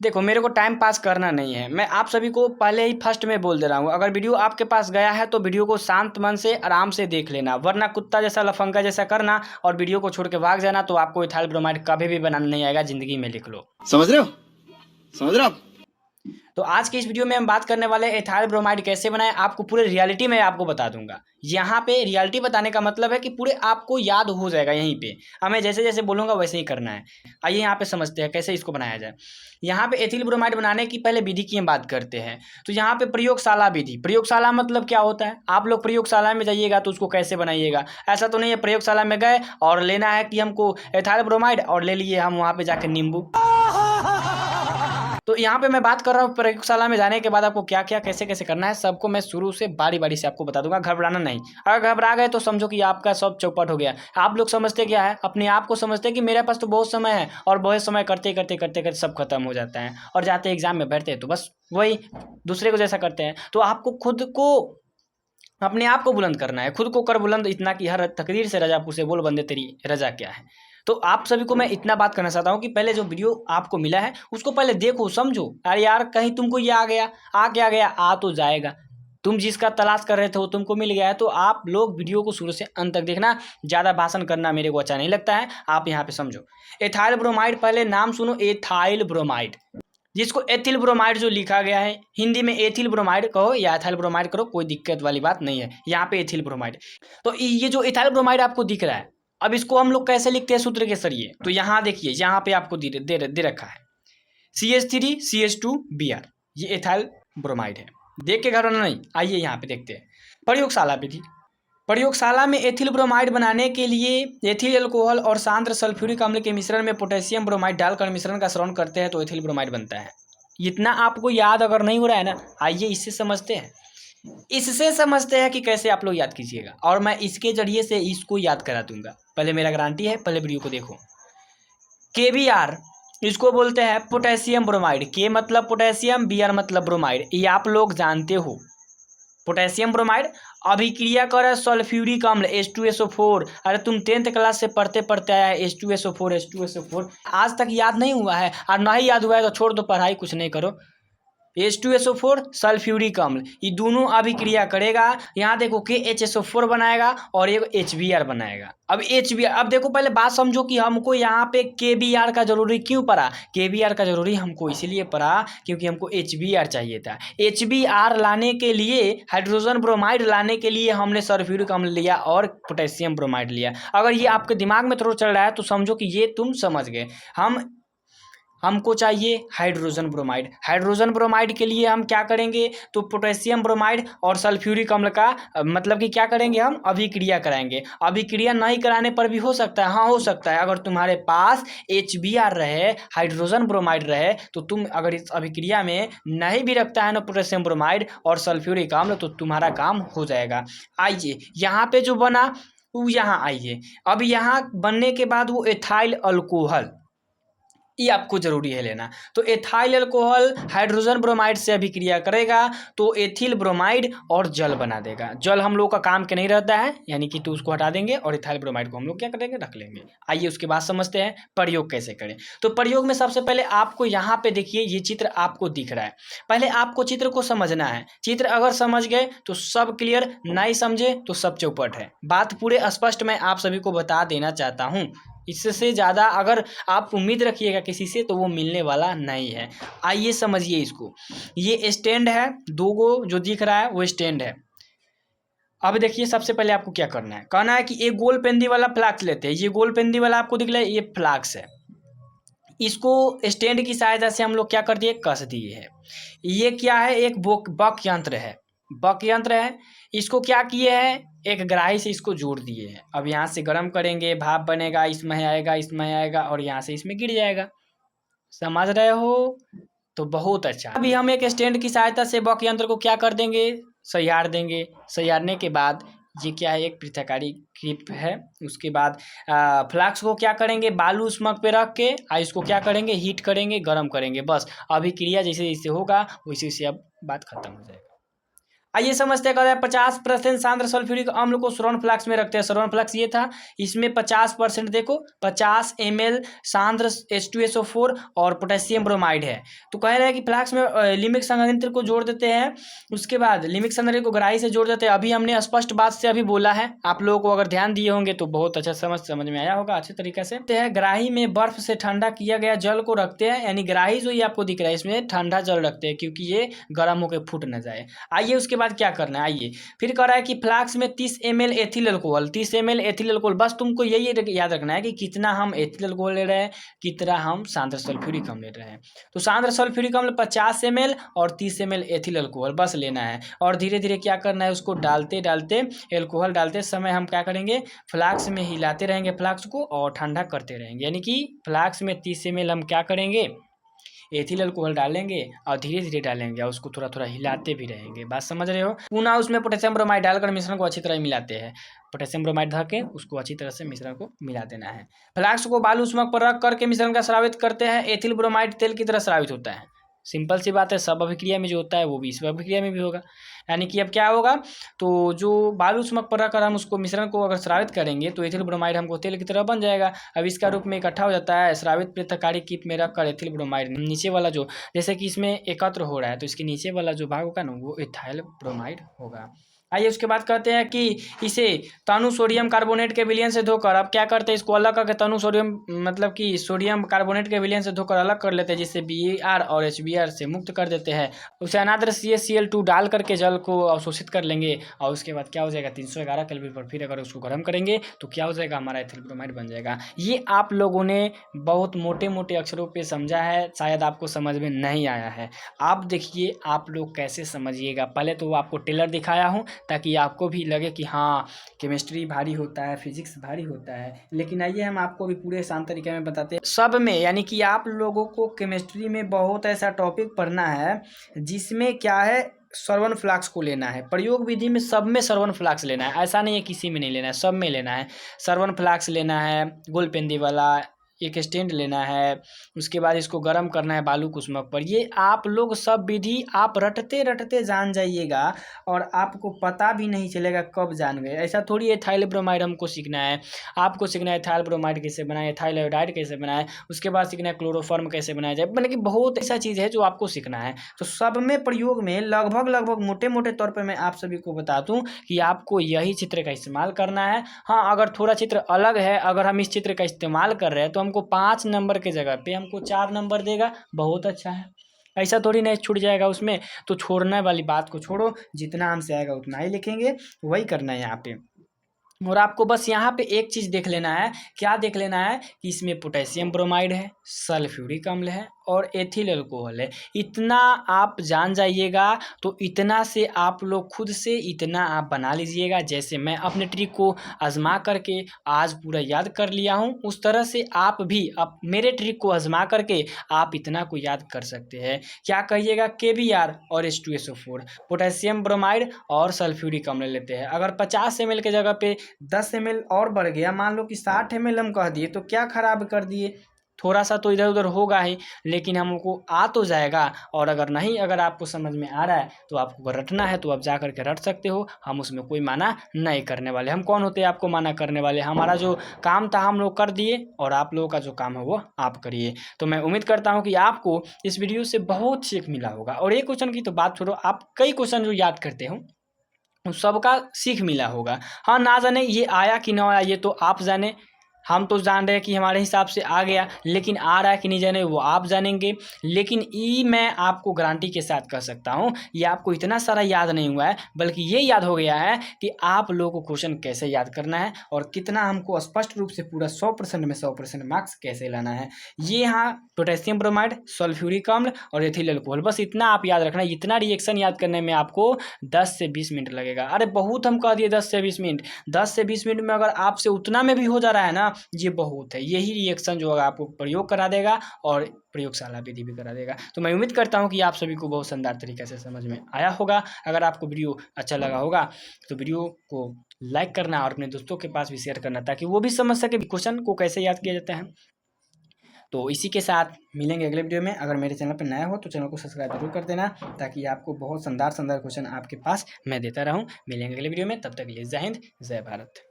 देखो मेरे को टाइम पास करना नहीं है, मैं आप सभी को पहले ही फर्स्ट में बोल दे रहा हूँ, अगर वीडियो आपके पास गया है तो वीडियो को शांत मन से आराम से देख लेना, वरना कुत्ता जैसा लफंगा जैसा करना और वीडियो को छोड़ के भाग जाना, तो आपको इथाइल ब्रोमाइड कभी भी बनाना नहीं आएगा, जिंदगी में लिख लो। समझ रहे हो? समझ रहे हो आप? तो आज की इस वीडियो में हम बात करने वाले हैं इथाइल ब्रोमाइड कैसे बनाएं, आपको पूरे रियलिटी में आपको बता दूंगा। यहाँ पे रियलिटी बताने का मतलब है कि पूरे आपको याद हो जाएगा, यहीं पे हमें जैसे जैसे बोलूंगा वैसे ही करना है। आइए यहाँ पे समझते हैं कैसे इसको बनाया जाए। यहाँ पे एथिल ब्रोमाइड बनाने की पहले विधि की हम बात करते हैं। तो यहाँ पे प्रयोगशाला विधि, प्रयोगशाला मतलब क्या होता है, आप लोग प्रयोगशाला में जाइएगा तो उसको कैसे बनाइएगा, ऐसा तो नहीं है प्रयोगशाला में गए और लेना है कि हमको एथिल ब्रोमाइड और ले लिए हम वहाँ पे जाकर नींबू। तो यहाँ पे मैं बात कर रहा हूँ प्रयोगशाला में जाने के बाद आपको क्या क्या कैसे कैसे करना है, सबको मैं शुरू से बारी बारी से आपको बता दूंगा, घबराना नहीं। अगर घबरा गए तो समझो कि आपका सब चौपट हो गया। आप लोग समझते क्या है, अपने आप को समझते कि मेरे पास तो बहुत समय है, और बहुत समय करते करते करते करते सब खत्म हो जाता है, और जाते एग्जाम में बैठते हैं तो बस वही दूसरे को जैसा करते हैं। तो आपको खुद को अपने आप को बुलंद करना है, खुद को कर बुलंद इतना कि हर तकदीर से रजा पूछे, बोल बंदे तेरी रजा क्या है। तो आप सभी को मैं इतना बात करना चाहता हूँ कि पहले जो वीडियो आपको मिला है उसको पहले देखो समझो। अरे यार कहीं तुमको ये आ गया, आ क्या गया, आ तो जाएगा। तुम जिसका तलाश कर रहे थे वो तुमको मिल गया है, तो आप लोग वीडियो को शुरू से अंत तक देखना। ज़्यादा भाषण करना मेरे को अच्छा नहीं लगता है, आप यहाँ पे समझो। एथाइल ब्रोमाइड, पहले नाम सुनो, एथाइल ब्रोमाइड, जिसको एथिल ब्रोमाइड जो लिखा गया है, हिंदी में एथिल ब्रोमाइड कहो या एथाइल ब्रोमाइड करो, कोई दिक्कत वाली बात नहीं है। यहाँ पे एथिल ब्रोमाइड, तो ये जो एथाइल ब्रोमाइड आपको दिख रहा है, अब इसको हम लोग कैसे लिखते हैं सूत्र के जरिए, तो यहाँ देखिए, यहाँ पे आपको दे रखा है CH3CH2Br, ये एथाइल ब्रोमाइड है। देख के घबराना नहीं, आइए यहाँ पे देखते हैं प्रयोगशाला विधि। प्रयोगशाला में एथिल ब्रोमाइड बनाने के लिए एथिल अल्कोहल और सांद्र सल्फ्यूरिक अम्ल के मिश्रण में पोटेशियम ब्रोमाइड डालकर मिश्रण का श्रवण करते हैं तो एथिल ब्रोमाइड बनता है। इतना आपको याद अगर नहीं हो रहा है ना, आइए इससे समझते हैं, इससे समझते हैं कि कैसे आप लोग याद कीजिएगा, और मैं इसके जरिए से इसको याद करा दूंगा। पहले मेरा गारंटी है, पहले वीडियो को देखो। KBr, इसको बोलते हैं पोटेशियम ब्रोमाइड, के मतलब पोटेशियम, Br मतलब ब्रोमाइड, ये आप लोग जानते हो। पोटेशियम ब्रोमाइड अभिक्रिया करे सल्फ्यूरिक अम्ल H2SO4, अरे तुम 10th क्लास से पढ़ते पढ़ते आया है H2SO4 आज तक याद नहीं हुआ है, और नहीं याद हुआ है तो छोड़ दो पढ़ाई, कुछ नहीं करो। H2SO4 सल्फ्यूरिक अम्ल, ये दोनों अभिक्रिया करेगा, यहाँ देखो KHSO4 बनाएगा और एक HBr बनाएगा। अब HBr, अब देखो पहले बात समझो कि हमको यहाँ पे KBr का जरूरी क्यों पड़ा। KBr का जरूरी हमको इसीलिए पड़ा क्योंकि हमको HBr चाहिए था। HBr लाने के लिए, हाइड्रोजन ब्रोमाइड लाने के लिए हमने सल्फ्यूरिक अम्ल लिया और पोटेशियम ब्रोमाइड लिया। अगर ये आपके दिमाग में थोड़ा चल रहा है तो समझो कि ये तुम समझ गए। हमको चाहिए हाइड्रोजन ब्रोमाइड, हाइड्रोजन ब्रोमाइड के लिए हम क्या करेंगे, तो पोटेशियम ब्रोमाइड और सल्फ्यूरिक अम्ल का मतलब कि क्या करेंगे, हम अभिक्रिया कराएंगे। अभिक्रिया नहीं कराने पर भी हो सकता है, हाँ हो सकता है, अगर तुम्हारे पास HBr रहे, हाइड्रोजन ब्रोमाइड रहे, तो तुम अगर इस अभिक्रिया में नहीं भी रखता है ना पोटेशियम ब्रोमाइड और सल्फ्यूरिक अम्ल, तो तुम्हारा काम हो जाएगा। आइए यहाँ पे जो बना वो यहाँ आइए, अब यहाँ बनने के बाद वो एथाइल अल्कोहल, ये आपको जरूरी है लेना। तो एथाइल अल्कोहल हाइड्रोजन ब्रोमाइड से अभिक्रिया करेगा तो एथिल ब्रोमाइड और जल बना देगा। जल हम लोग का काम के नहीं रहता है, यानी कि तो उसको हटा देंगे और एथाइल ब्रोमाइड को हम लोग क्या करेंगे, रख लेंगे। आइए उसके बाद समझते हैं प्रयोग कैसे करें। तो प्रयोग में सबसे पहले आपको यहाँ पे देखिए, ये चित्र आपको दिख रहा है, पहले आपको चित्र को समझना है। चित्र अगर समझ गए तो सब क्लियर, नहीं समझे तो सब चौपट है। बात पूरे स्पष्ट मैं आप सभी को बता देना चाहता हूँ, इससे ज़्यादा अगर आप उम्मीद रखिएगा किसी से तो वो मिलने वाला नहीं है। आइए समझिए इसको, ये स्टैंड है, दो गो जो दिख रहा है वो स्टैंड है। अब देखिए सबसे पहले आपको क्या करना है, कहना है कि एक गोल पेंदी वाला फ्लाक्स लेते हैं। ये गोल पेंदी वाला आपको दिख रहा है, ये फ्लाक्स है, इसको स्टैंड की सहायता से हम लोग क्या कर दिए, कस दिए है। ये क्या है, एक बक यंत्र है, बक यंत्र है, इसको क्या किए हैं, एक ग्राही से इसको जोड़ दिए हैं। अब यहाँ से गर्म करेंगे, भाप बनेगा, इसमें आएगा, इसमें आएगा और यहाँ से इसमें गिर जाएगा। समझ रहे हो, तो बहुत अच्छा। अभी हम एक स्टैंड की सहायता से बक यंत्र को क्या कर देंगे, सहियार देंगे। सहियारने के बाद ये क्या है, एक पृथकारी क्लिप है। उसके बाद फ्लास्क को क्या करेंगे, बालू स्मग पे रख के इसको क्या करेंगे, हीट करेंगे, गर्म करेंगे, बस अभिक्रिया जैसे जैसे होगा वैसे वैसे अब बात खत्म हो जाएगा। आइए समझते हैं, कहता है 50% सांद्र सल्फ्यूरिक अम्ल को श्रवण फ्लास्क में रखते हैं। श्रवण फ्लास्क ये था, इसमें 50% देखो 50 ml सांद्र H2SO4 और पोटेशियम ब्रोमाइड है। तो कह रहे हैं कि फ्लास्क में लिमिक संयंत्र को जोड़ देते हैं, उसके बाद लिमिक संयंत्र को गराही से जोड़ देते हैं। अभी हमने स्पष्ट बात से अभी बोला है, आप लोगों को अगर ध्यान दिए होंगे तो बहुत अच्छा समझ में आया होगा अच्छे तरीके से। गराही में बर्फ से ठंडा किया गया जल को रखते हैं, यानी गराही जो ये आपको दिख रहा है इसमें ठंडा जल रखते हैं क्योंकि ये गर्म होकर फूट न जाए। आइए उसके बाद क्या करना है, आइए फिर कह रहा है कि फ्लास्क में 30 ml ethyl alcohol, 30 ml ethyl alcohol, बस तुमको यही याद रखना है कि कितना हम एथिल अल्कोहल ले रहे हैं, कितना हम सांद्र सल्फ्यूरिक अम्ल ले रहे हैं। तो सांद्र सल्फ्यूरिक अम्ल 50 ml और 30 ml एथिल अल्कोहल बस लेना है, और धीरे धीरे क्या करना है, उसको डालते डालते एल्कोहल डालते समय हम क्या करेंगे, फ्लास्क में हिलाते रहेंगे फ्लास्क को और ठंडा करते रहेंगे। यानी कि फ्लास्क में 30 ml हम क्या करेंगे, एथिल अल्कोहल डालेंगे और धीरे धीरे डालेंगे और उसको थोड़ा थोड़ा हिलाते भी रहेंगे। बात समझ रहे हो। पुनः उसमें पोटेशियम ब्रोमाइड डालकर मिश्रण को अच्छी तरह मिलाते हैं। पोटेशियम ब्रोमाइड धर के उसको अच्छी तरह से मिश्रण को मिला देना है। फ्लास्क को बालू स्मक पर रख करके मिश्रण का स्रावित करते हैं। एथिल ब्रोमाइड तेल की तरह स्रावित होता है। सिंपल सी बात है, सब अभिक्रिया में जो होता है वो भी इस अभिक्रिया में भी होगा। यानी कि अब क्या होगा, तो जो बालू स्मक पर रखकर हम उसको मिश्रण को अगर स्रावित करेंगे तो एथिल ब्रोमाइड हमको तेल की तरह बन जाएगा। अब इसका रूप में इकट्ठा हो जाता है। स्रावित पृथक्कारी कीप में रखकर एथिल ब्रोमाइड नीचे वाला जो, जैसे कि इसमें एकत्र हो रहा है तो इसके नीचे वाला जो भाग होगा ना वो एथाइल ब्रोमाइड होगा। आइए उसके बाद कहते हैं कि इसे तनु सोडियम कार्बोनेट के विलयन से धोकर, अब क्या करते हैं, इसको अलग करके तनु सोडियम मतलब कि सोडियम कार्बोनेट के विलयन से धोकर अलग कर लेते हैं, जिससे BAR और HBr से मुक्त कर देते हैं। उसे अनाद्र CaCl2 डाल करके जल को अवशोषित कर लेंगे और उसके बाद क्या हो जाएगा, 311 केल्विन पर फिर अगर उसको गर्म करेंगे तो क्या हो जाएगा, हमारा एथिल ब्रोमाइड बन जाएगा। ये आप लोगों ने बहुत मोटे मोटे अक्षरों पर समझा है, शायद आपको समझ में नहीं आया है। आप देखिए आप लोग कैसे समझिएगा। पहले तो आपको टेलर दिखाया हूँ ताकि आपको भी लगे कि हाँ केमिस्ट्री भारी होता है, फिजिक्स भारी होता है, लेकिन आइए हम आपको भी पूरे आसान तरीके में बताते हैं सब में। यानी कि आप लोगों को केमिस्ट्री में बहुत ऐसा टॉपिक पढ़ना है जिसमें क्या है, श्रवण फ्लास्क को लेना है। प्रयोग विधि में सब में श्रवण फ्लास्क लेना है, ऐसा नहीं है किसी में नहीं लेना है, सब में लेना है। श्रवण फ्लास्क लेना है, गोलपेंदी वाला एक स्टैंड लेना है, उसके बाद इसको गर्म करना है बालू कुसुमक पर। ये आप लोग सब विधि आप रटते रटते जान जाइएगा और आपको पता भी नहीं चलेगा कब जान गए। ऐसा थोड़ी एथाइल ब्रोमाइड हमको सीखना है, आपको सीखना है एथाइल ब्रोमाइड कैसे बनाए, एथाइल आयोडाइड कैसे बनाए, उसके बाद सीखना है क्लोरोफॉर्म कैसे बनाया जाए, मतलब कि बहुत ऐसा चीज़ है जो आपको सीखना है। तो सब में प्रयोग में लगभग मोटे मोटे तौर पर मैं आप सभी को बता दूं कि आपको यही चित्र का इस्तेमाल करना है। हाँ अगर थोड़ा चित्र अलग है, अगर हम इस चित्र का इस्तेमाल कर रहे हैं तो हमको 5 नंबर के जगह पे हमको 4 नंबर देगा, बहुत अच्छा है। ऐसा थोड़ी नहीं छूट जाएगा उसमें, तो छोड़ने वाली बात को छोड़ो, जितना हमसे आएगा उतना ही लिखेंगे, वही करना है यहाँ पे। और आपको बस यहाँ पे एक चीज़ देख लेना है, क्या देख लेना है कि इसमें पोटेशियम ब्रोमाइड है, सल्फ्यूरिक अम्ल है और एथिल अल्कोहल है। इतना आप जान जाइएगा तो इतना से आप लोग खुद से इतना आप बना लीजिएगा। जैसे मैं अपने ट्रिक को आजमा करके आज पूरा याद कर लिया हूँ, उस तरह से आप भी अब मेरे ट्रिक को आजमा करके आप इतना को याद कर सकते हैं। क्या कहिएगा, KBr और H2SO4, पोटेशियम ब्रोमाइड और सल्फ्यूरिक अम्ल लेते हैं। अगर 50 ml के जगह पे 10 ml और बढ़ गया, मान लो कि 60 ml हम कह दिए, तो क्या खराब कर दिए, थोड़ा सा तो इधर उधर होगा ही, लेकिन हमको आ तो जाएगा। और अगर नहीं, अगर आपको समझ में आ रहा है तो आपको रटना है तो आप जा करके रट सकते हो, हम उसमें कोई माना नहीं करने वाले। हम कौन होते हैं आपको माना करने वाले, हमारा जो काम था हम लोग कर दिए और आप लोगों का जो काम है वो आप करिए। तो मैं उम्मीद करता हूँ कि आपको इस वीडियो से बहुत सीख मिला होगा। और एक क्वेश्चन की तो बात छोड़ो, आप कई क्वेश्चन जो याद करते हो सबका सीख मिला होगा। हाँ ना जाने ये आया कि ना आया ये तो आप जाने, हम तो जान रहे हैं कि हमारे हिसाब से आ गया, लेकिन आ रहा है कि नहीं जाने वो आप जानेंगे। लेकिन ये मैं आपको गारंटी के साथ कह सकता हूँ, ये आपको इतना सारा याद नहीं हुआ है, बल्कि ये याद हो गया है कि आप लोगों को क्वेश्चन कैसे याद करना है और कितना हमको स्पष्ट रूप से पूरा 100% में 100% मार्क्स कैसे लाना है। ये यहाँ पोटेशियम ब्रोमाइड, सल्फ्यूरिक अम्ल और एथिल अल्कोहल, बस इतना आप याद रखना। इतना रिएक्शन याद करने में आपको 10 से 20 मिनट लगेगा। अरे बहुत हम कह दिए 10 से 20 मिनट, 10 से 20 मिनट में अगर आपसे उतना में भी हो जा रहा है ना, ये बहुत है। यही रिएक्शन जो आपको प्रयोग करा देगा और प्रयोगशाला विधि भी करा देगा। तो मैं उम्मीद करता हूँ कि आप सभी को बहुत शानदार तरीके से समझ में आया होगा। अगर आपको वीडियो अच्छा लगा होगा तो वीडियो को लाइक करना और अपने दोस्तों के पास भी शेयर करना, ताकि वो भी समझ सके क्वेश्चन को कैसे याद किया जाता है। तो इसी के साथ मिलेंगे अगले वीडियो में। अगर मेरे चैनल पर नया हो तो चैनल को सब्सक्राइब जरूर कर देना, ताकि आपको बहुत शानदार क्वेश्चन आपके पास मैं देता रहूँ। मिलेंगे अगले वीडियो में, तब तक के लिए जय हिंद, जय भारत।